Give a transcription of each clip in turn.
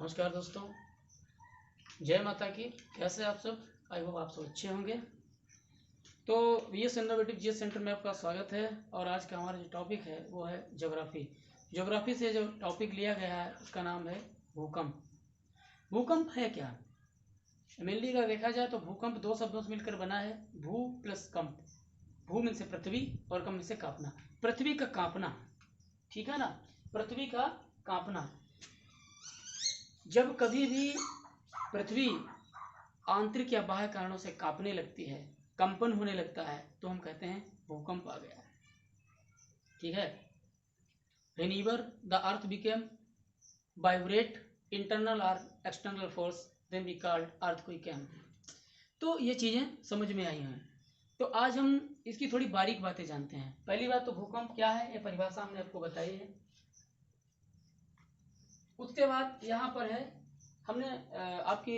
नमस्कार दोस्तों, जय माता की। कैसे आप सब? आई होप आप सब अच्छे होंगे। तो वीएस इनोवेटिव जीएस सेंटर में आपका स्वागत है। और आज का हमारा जो टॉपिक है वो है ज्योग्राफी। ज्योग्राफी से जो टॉपिक लिया गया है उसका नाम है भूकंप। भूकंप है क्या? मेनली अगर देखा जाए तो भूकंप दो शब्दों से मिलकर बना है, भू प्लस कंप। भू में से पृथ्वी और कंप में से कांपना। पृथ्वी का कांपना, ठीक है ना, पृथ्वी का कांपना। जब कभी भी पृथ्वी आंतरिक या बाह्य कारणों से कांपने लगती है, कंपन होने लगता है, तो हम कहते हैं भूकंप आ गया है। ठीक है। Whenever the earth became vibrate internal or external force, then we called earthquake came। तो ये चीजें समझ में आई हैं। तो आज हम इसकी थोड़ी बारीक बातें जानते हैं। पहली बात तो भूकंप क्या है, ये परिभाषा हमने आपको बताई है। उसके बाद यहाँ पर है, हमने आपकी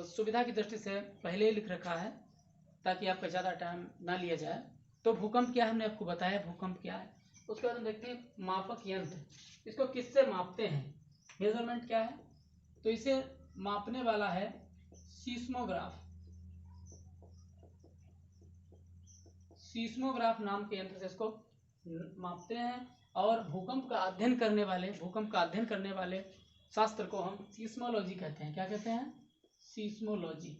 सुविधा की दृष्टि से पहले ही लिख रखा है ताकि आपका ज़्यादा टाइम ना लिया जाए। तो भूकंप क्या है हमने आपको बताया, भूकंप क्या है। उसके बाद हम देखते हैं मापक यंत्र, इसको किससे मापते हैं, मेजरमेंट क्या है। तो इसे मापने वाला है सीस्मोग्राफ। सीस्मोग्राफ नाम के यंत्र से इसको मापते हैं। और भूकंप का अध्ययन करने वाले शास्त्र को हम सीस्मोलॉजी कहते हैं। क्या कहते हैं? सीस्मोलॉजी।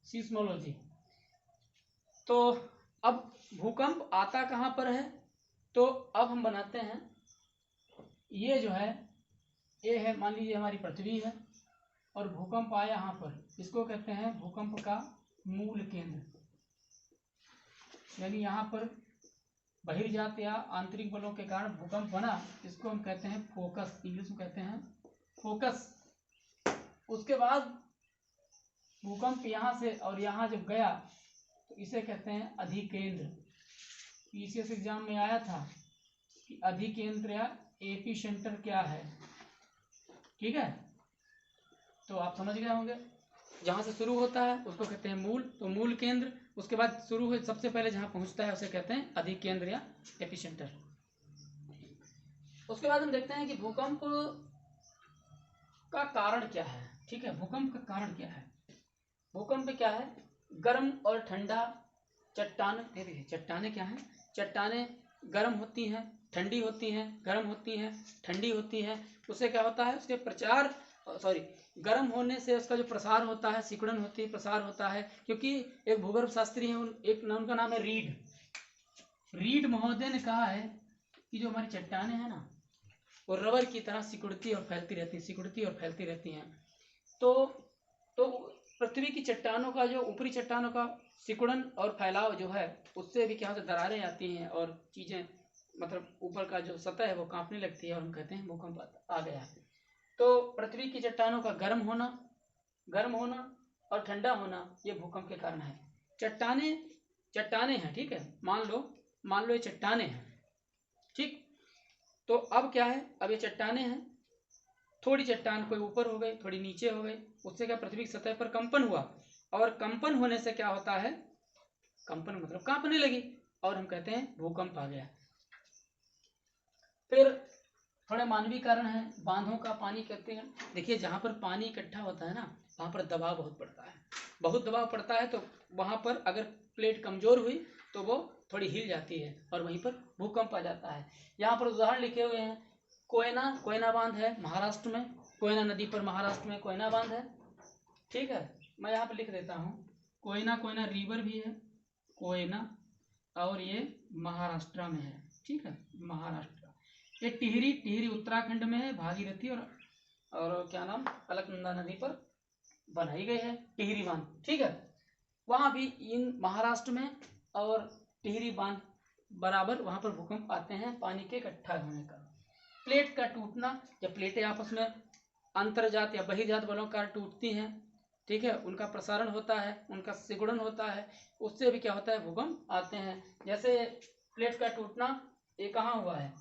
सीस्मोलॉजी। तो अब भूकंप आता कहां पर है, तो अब हम बनाते हैं, ये जो है ये है, मान लीजिए हमारी पृथ्वी है और भूकंप आया यहाँ पर, इसको कहते हैं भूकंप का मूल केंद्र। यानी यहाँ पर बहिर्जात या आंतरिक बलों के कारण भूकंप बना, इसको हम कहते हैं फोकस, इंग्लिश में कहते हैं फोकस। उसके बाद भूकंप यहाँ से और यहाँ जब गया तो इसे कहते हैं अधिकेंद्र। पीसीएस एग्जाम में आया था कि अधिकेंद्र या एपी सेंटर क्या है। ठीक है, तो आप समझ गए होंगे। जहाँ से शुरू होता है उसको कहते हैं मूल, तो मूल केंद्र। उसके बाद शुरू हो सबसे पहले जहाँ पहुँचता है उसे कहते हैं अधिकेंद्र या एपिसेंटर। उसके बाद हम देखते हैं कि भूकंप का कारण क्या है। ठीक है, भूकंप का कारण क्या है। भूकंप क्या है? गर्म और ठंडा चट्टान। चट्टाने क्या है? चट्टाने गर्म होती हैं, ठंडी होती हैं, गर्म होती हैं, ठंडी होती हैं। उससे क्या होता है, उसके गर्म होने से उसका जो प्रसार होता है, सिकुड़न होती है, प्रसार होता है। क्योंकि एक भूगर्भ शास्त्री है, उनका नाम है रीड महोदय ने कहा है कि जो हमारी चट्टाने हैं ना, वो रबर की तरह सिकुड़ती और फैलती रहती हैं। तो पृथ्वी की चट्टानों का, जो ऊपरी चट्टानों का सिकुड़न और फैलाव जो है, उससे भी क्या होता है, दरारें आती हैं और चीजें, मतलब ऊपर का जो सतह है वो कांपने लगती है और हम कहते हैं भूकंप आ गया है। तो पृथ्वी की चट्टानों का गर्म होना और ठंडा होना, ये भूकंप के कारण है। चट्टाने हैं, ठीक है, मान लो ये चट्टाने हैं। ठीक, तो अब क्या है, अब ये चट्टाने हैं, थोड़ी चट्टान कोई ऊपर हो गई, थोड़ी नीचे हो गई, उससे क्या पृथ्वी की सतह पर कंपन हुआ। और कंपन होने से क्या होता है, कंपन मतलब कांपने लगी और हम कहते हैं भूकंप आ गया। फिर थोड़े मानवीय कारण है, बांधों का पानी कहते हैं। देखिए, जहाँ पर पानी इकट्ठा होता है ना, वहाँ पर दबाव बहुत दबाव पड़ता है। तो वहाँ पर अगर प्लेट कमजोर हुई तो वो थोड़ी हिल जाती है और वहीं पर भूकंप आ जाता है। यहाँ पर उदाहरण लिखे हुए हैं, कोयना बांध है महाराष्ट्र में, कोयना नदी पर महाराष्ट्र में कोयना बांध है। ठीक है, मैं यहाँ पर लिख देता हूँ, कोयना रिवर भी है कोयना, और ये महाराष्ट्र में है। ठीक है, महाराष्ट्र। ये टिहरी उत्तराखंड में है, भागीरथी और क्या नाम, अलकनंदा नदी पर बनाई गई है टिहरी बांध। ठीक है, वहां भी इन महाराष्ट्र में और टिहरी बांध बराबर वहां पर भूकंप आते हैं, पानी के इकट्ठा होने का। प्लेट का टूटना, जब प्लेटें आपस में अंतर्जात या बहिर्जात बलों का टूटती हैं, ठीक है, उनका प्रसारण होता है, उनका सिकुड़न होता है, उससे भी क्या होता है, भूकंप आते हैं। जैसे प्लेट का टूटना, ये कहाँ हुआ है,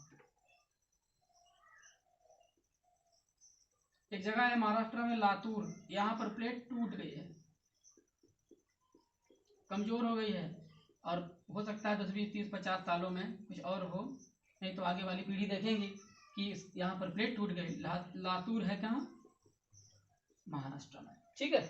एक जगह है महाराष्ट्र में लातूर, यहाँ पर प्लेट टूट गई है, कमजोर हो गई है, और हो सकता है 10, 20, 30, 50 सालों में कुछ और हो, नहीं तो आगे वाली पीढ़ी देखेंगे कि यहाँ पर प्लेट टूट गई। लातूर है कहाँ? महाराष्ट्र में। ठीक है,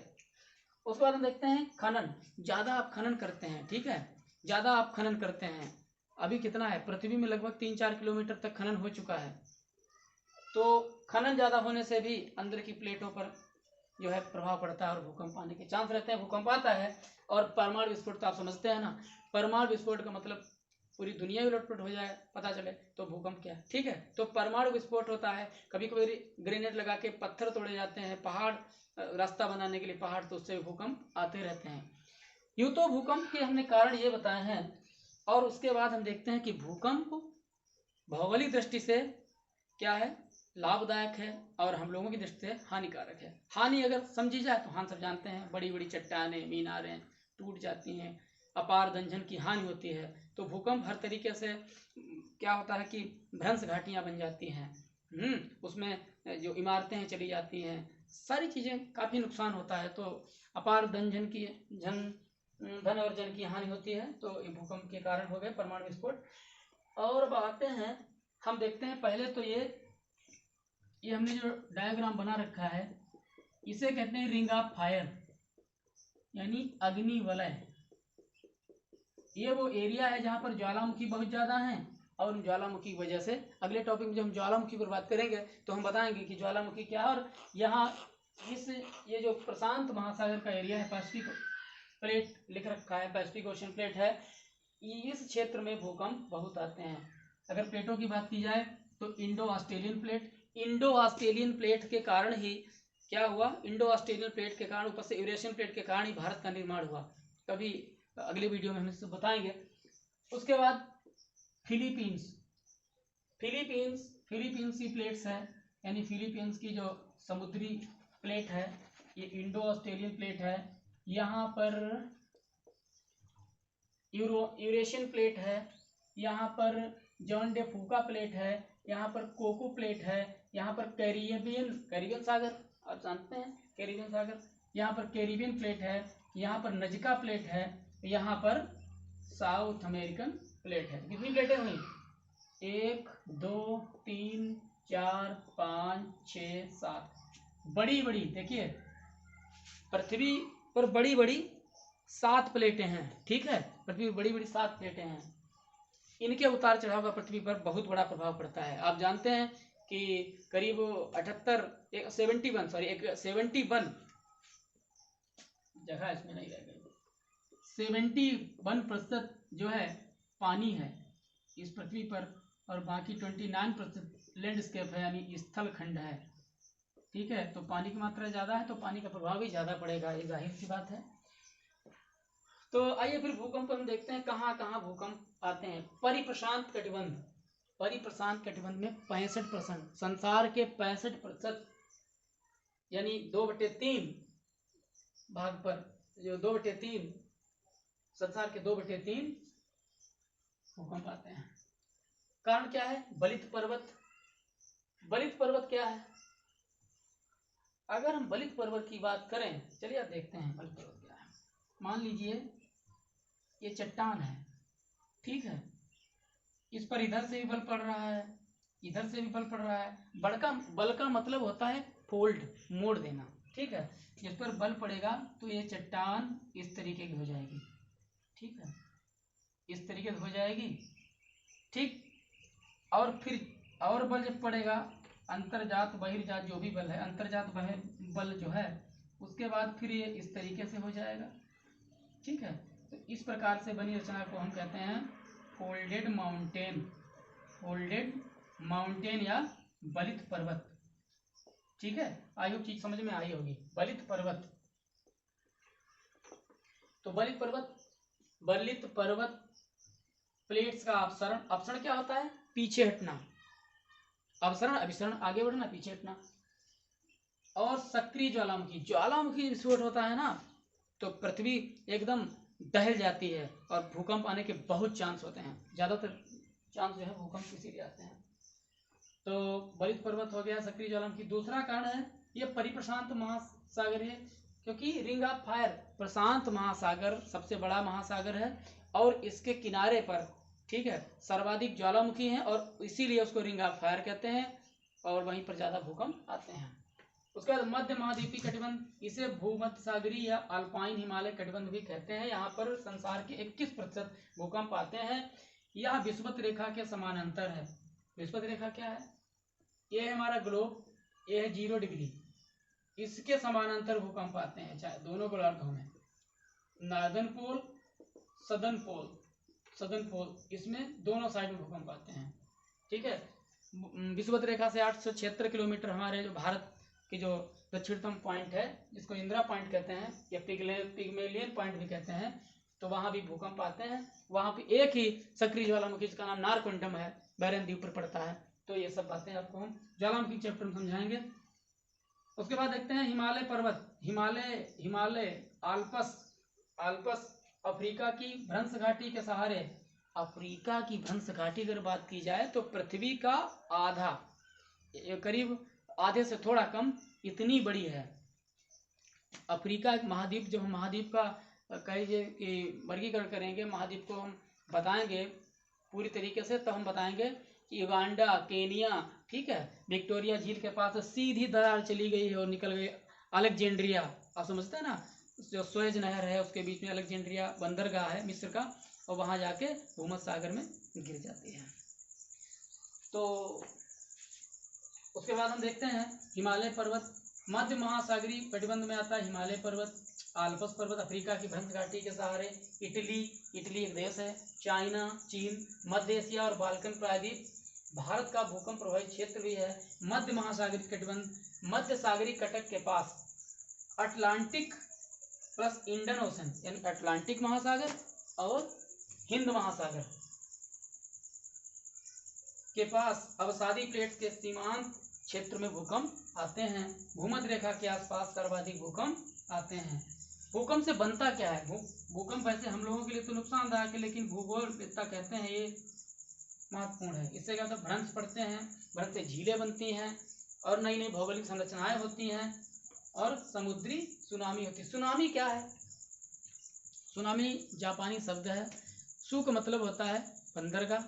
उसके बाद हम देखते हैं खनन। ज्यादा आप खनन करते हैं, ठीक है, ज्यादा आप खनन करते हैं। अभी कितना है, पृथ्वी में लगभग 3-4 किलोमीटर तक खनन हो चुका है। तो खनन ज्यादा होने से भी अंदर की प्लेटों पर जो है प्रभाव पड़ता है और भूकंप आने के चांस रहते हैं। भूकंप आता है। और परमाणु विस्फोट तो आप समझते हैं ना, परमाणु विस्फोट का मतलब पूरी दुनिया ही उलटपुलट हो जाए, पता चले, तो भूकंप क्या है। ठीक है, तो परमाणु विस्फोट होता है। कभी कभी ग्रेनेड लगा के पत्थर तोड़े जाते हैं, पहाड़ रास्ता बनाने के लिए पहाड़, तो उससे भूकंप आते रहते हैं। यूं तो भूकंप के हमने कारण ये बताए हैं। और उसके बाद हम देखते हैं कि भूकंप भौगोलिक दृष्टि से क्या है, लाभदायक है, और हम लोगों की दृष्टि से हानिकारक है। हानि अगर समझी जाए तो हम सब जानते हैं, बड़ी बड़ी चट्टानें, मीनारें टूट जाती हैं, अपार दंजन की हानि होती है। तो भूकंप हर तरीके से क्या होता है कि भ्रंश घाटियां बन जाती हैं, उसमें जो इमारतें हैं चली जाती हैं, सारी चीजें काफी नुकसान होता है। तो अपार धन और जन की हानि होती है। तो ये भूकंप के कारण हो गए परमाणु विस्फोट। और अब आते हैं, हम देखते हैं पहले तो ये हमने जो डायग्राम बना रखा है, इसे कहते हैं रिंग ऑफ फायर, यानी अग्नि वलय। ये वो एरिया है जहां पर ज्वालामुखी बहुत ज्यादा है, और ज्वालामुखी की वजह से अगले टॉपिक में जब हम ज्वालामुखी पर बात करेंगे तो हम बताएंगे कि ज्वालामुखी क्या है। और यहाँ ये जो प्रशांत महासागर का एरिया है, पैसिफिक प्लेट लिख रखा है, पैसिफिक ओशन प्लेट है, इस क्षेत्र में भूकंप बहुत आते हैं। अगर प्लेटों की बात की जाए तो Indo Australian plate, Indo Australian plate के कारण ही क्या हुआ, इंडो ऑस्ट्रेलियन प्लेट के कारण, ऊपर से यूरेशियन प्लेट के कारण ही भारत का निर्माण हुआ। कभी अगले वीडियो में हम इसको बताएंगे। उसके बाद फिलीपींस की प्लेट्स है, यानी फिलीपींस की जो समुद्री प्लेट है, ये इंडो ऑस्ट्रेलियन प्लेट है। यहाँ पर यूरेशियन प्लेट है, यहाँ पर जॉन डे फूका प्लेट है, यहाँ पर कोको प्लेट है, यहाँ पर कैरिबियन सागर, आप जानते हैं कैरिबियन सागर, यहाँ पर कैरिबियन प्लेट है, यहाँ पर नजका प्लेट है, यहाँ पर साउथ अमेरिकन प्लेट है। कितनी प्लेटें हुई, 1 2 3 4 5 6 7, बड़ी बड़ी, देखिए पृथ्वी पर बड़ी बड़ी 7 प्लेटें हैं। ठीक है, पृथ्वी पर बड़ी बड़ी 7 प्लेटें हैं। इनके उतार चढ़ाव का पृथ्वी पर बहुत बड़ा प्रभाव पड़ता है। आप जानते हैं कि करीब 71 जगह इसमें नहीं रह गई, 71% जो है पानी है इस पृथ्वी पर, और बाकी 29% लैंडस्केप है, यानी स्थल खंड है। ठीक है, तो पानी की मात्रा ज्यादा है तो पानी का प्रभाव भी ज्यादा पड़ेगा, ये जाहिर सी बात है। तो आइए फिर भूकंप हम देखते हैं कहाँ कहाँ भूकंप आते हैं। परिप्रशांत कटिबंध में 65%, संसार के 65%, यानी 2/3 भाग पर, जो 2/3 संसार के 2/3 भूकंप आते हैं। कारण क्या है, बलित पर्वत क्या है। अगर हम बलित पर्वत की बात करें, चलिए आप देखते हैं बलित पर्वत क्या है। मान लीजिए ये चट्टान है, ठीक है, इस पर इधर से भी बल पड़ रहा है, इधर से भी बल पड़ रहा है। बल का मतलब होता है फोल्ड, मोड़ देना। ठीक है, जिस पर बल पड़ेगा तो ये चट्टान इस तरीके की हो जाएगी। ठीक है, इस तरीके से हो जाएगी। ठीक, और फिर और बल जब पड़ेगा, अंतर्जात बहिर्जात जो भी बल है, अंतर्जात बल जो है, उसके बाद फिर ये इस तरीके से हो जाएगा। ठीक है, तो इस प्रकार से बनी रचना को हम कहते हैं फोल्डेड माउंटेन या बलित पर्वत। ठीक है, आई होप चीज समझ में आई होगी, बलित पर्वत। तो बलित पर्वत प्लेट्स का अपसरण क्या होता है, पीछे हटना, अवसरण अभिसरण, आगे बढ़ना, पीछे हटना। और सक्रिय ज्वालामुखी विस्फोट होता है ना, तो पृथ्वी एकदम दहल जाती है और भूकंप आने के बहुत चांस होते हैं, ज्यादातर चांस जो है भूकंप इसीलिए आते हैं। तो बलित पर्वत हो गया, सक्रिय ज्वालामुखी। दूसरा कारण है ये परिप्रशांत महासागर है, क्योंकि रिंग ऑफ फायर, प्रशांत महासागर सबसे बड़ा महासागर है, और इसके किनारे पर ठीक है, सर्वाधिक ज्वालामुखी है और इसीलिए उसको रिंग ऑफ फायर कहते हैं, और वहीं पर ज्यादा भूकंप आते हैं। उसके बाद मध्य महाद्वीपीय कटिबंध, इसे भूमध्य सागरीय या अल्पाइन हिमालय कटिबंध भी कहते हैं। यहाँ पर संसार के 21% भूकंप आते हैं। यह विषुवत रेखा के समानांतर है। विषुवत रेखा क्या है? ये है हमारा ग्लोब, ये है 0 डिग्री, इसके समानांतर भूकंप आते हैं, चाहे दोनों गोलार्धों में, नॉर्दर्न पोल, सदर्न पोल, सदर्न पोल, इसमें दोनों साइड में भूकंप आते हैं। ठीक है, विषुवत रेखा से 876 किलोमीटर हमारे जो भारत की जो दक्षिणतम पॉइंट है, जिसको इंदिरा पॉइंट कहते हैं या पिग्मेलियन पॉइंट भी कहते हैं, तो वहां भी भूकंप आते हैं। वहां पे एक ही सक्रिय ज्वालामुखी जिसका नाम नारकुंडम है, बैरन द्वीप पर पड़ता है। तो ये सब बातें आपको हम ज्वालामुखी चैप्टर में समझाएंगे। उसके बाद देखते हैं हिमालय पर्वत। हिमालय आल्पस अफ्रीका की भ्रंश घाटी के सहारे, अफ्रीका की भ्रंश घाटी अगर बात की जाए तो पृथ्वी का आधा, करीब आधे से थोड़ा कम, इतनी बड़ी है। अफ्रीका एक महाद्वीप, जब हम महाद्वीप का कहिए कि वर्गीकरण करेंगे, महाद्वीप को हम बताएंगे पूरी तरीके से, तो हम बताएंगे कि युगांडा, केनिया, ठीक है, विक्टोरिया झील के पास सीधी दरार चली गई है और निकल गई अलेक्जेंड्रिया। आप समझते हैं ना, जो सुएज नहर है उसके बीच में अलेक्जेंड्रिया बंदरगाह है मिस्र का, और वहां जाके भूमध्य सागर में गिर जाती है। तो उसके बाद हम देखते हैं हिमालय पर्वत मध्य महासागरीय कटिबंध में आता है। हिमालय पर्वत, आल्पस पर्वत अफ्रीका की भ्रंश घाटी के सहारे, इटली एक देश है, चाइना, चीन, मध्य एशिया और बाल्कन प्रायद्वीप भारत का भूकंप प्रभावित क्षेत्र भी है। मध्य महासागरीय कटिबंध मध्य सागरीय कटक के पास अटलांटिक प्लस इंडियन ओशन, यानी अटलांटिक महासागर और हिंद महासागर के पास अवसादी प्लेट के सीमांत क्षेत्र में भूकंप आते हैं। भूमध्य रेखा के आसपास सर्वाधिक भूकंप आते हैं। भूकंप से बनता क्या है? भूकंप वैसे हम लोगों के लिए तो नुकसानदायक है, लेकिन भूगोलवेत्ता कहते हैं ये महत्वपूर्ण है। इससे क्या होता है, भ्रंश पड़ते हैं, भ्रंश से झीलें बनती हैं और नई नई भौगोलिक संरचनाएं होती हैं और समुद्री सुनामी होती है। सुनामी क्या है? सुनामी जापानी शब्द है। सु का मतलब होता है बंदरगाह,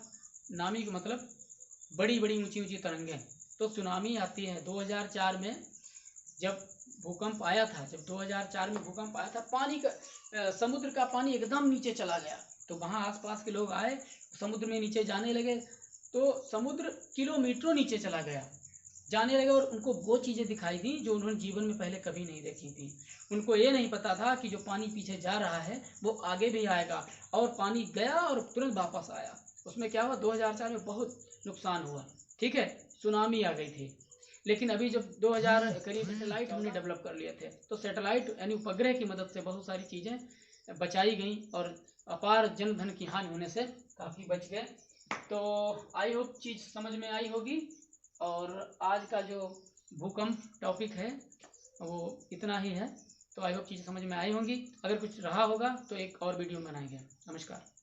नामी का मतलब बड़ी बड़ी ऊंची ऊंची तरंगें। तो सुनामी आती है 2004 में जब भूकंप आया था, जब 2004 में भूकंप आया था, पानी का समुद्र का पानी एकदम नीचे चला गया। तो वहाँ आसपास के लोग आए, समुद्र में नीचे जाने लगे, तो समुद्र किलोमीटरों नीचे चला गया, जाने लगे, और उनको वो चीज़ें दिखाई दी जो उन्होंने जीवन में पहले कभी नहीं देखी थी। उनको ये नहीं पता था कि जो पानी पीछे जा रहा है वो आगे भी आएगा, और पानी गया और तुरंत वापस आया। उसमें क्या हुआ, 2004 में बहुत नुकसान हुआ। ठीक है, सुनामी आ गई थी। लेकिन अभी जब 2000 करीब सैटेलाइट हमने डेवलप कर लिए थे, तो सैटेलाइट यानी उपग्रह की मदद से बहुत सारी चीज़ें बचाई गई और अपार जन धन की हानि होने से काफ़ी बच गए। तो आई होप चीज़ समझ में आई होगी। और आज का जो भूकंप टॉपिक है वो इतना ही है। तो आई होप चीज़ें समझ में आई होंगी। अगर कुछ रहा होगा तो एक और वीडियो बनाएंगे। नमस्कार।